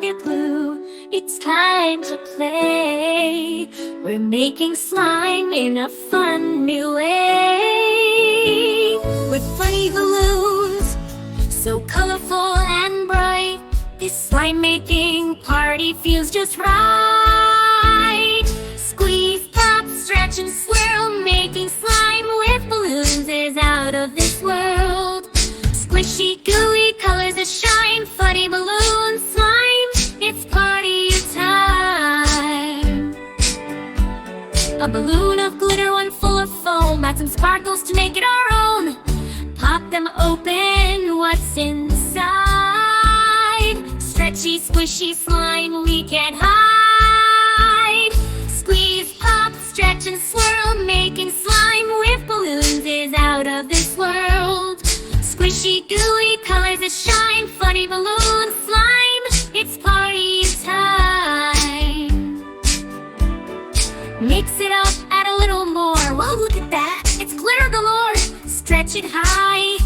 Pocket Blue, it's time to play. We're making slime in a fun new way. With funny balloons, so colorful and bright, this slime making party feels just right. Squeeze, pop, stretch and swirl, making slime with balloons is out of this world. Squishy, gooey colors that shine, funny balloon slime, it's party time. A balloon of glitter, one full of foam, add some sparkles to make it our own. Pop them open, what's inside? Stretchy, squishy slime, we can't hide. Squeeze, pop, stretch and swirl, making slime with balloons is out of this world. Squishy, gooey colors that shine, funny balloon slime, it's party time. Mix it up, add a little more, whoa, look at that, it's glitter galore. Stretch it high,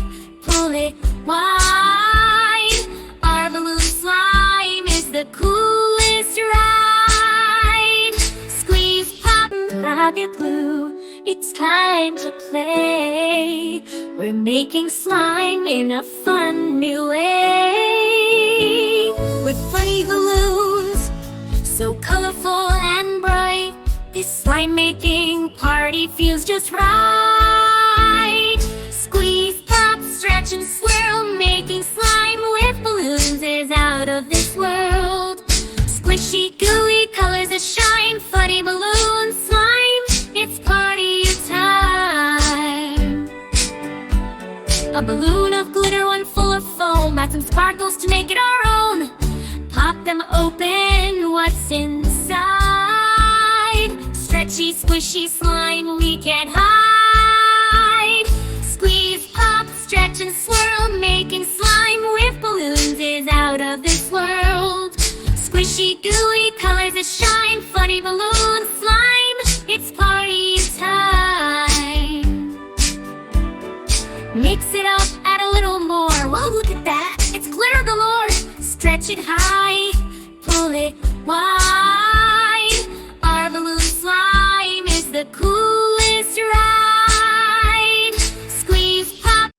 pull it wide, our balloon slime is the coolest ride. Squeeze, pop, Pocket Blue, it's time to play. We're making slime in a fun new way. With funny balloons, so colorful and bright, this slime making party feels just right. Squeeze, pop, stretch and swirl, making slime with balloons is out of this world. Squishy, gooey colors that shine, funny balloon slime, it's party time. A balloon of glitter, one full of foam, add some sparkles to make it our own. Pop them open, what's inside? Stretchy, squishy slime, we can't hide. Squeeze, pop, stretch and swirl, making slime with balloons is out of this world. Squishy, gooey colors that shine, funny balloon slime, it's party time. Mix it up, add a little more, whoa, look at that, it's glitter galore. Stretch it high, pull it wide, our balloon slime is the coolest ride. Squeeze, pop.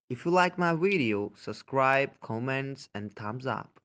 If you like my video, subscribe, comments and thumbs up.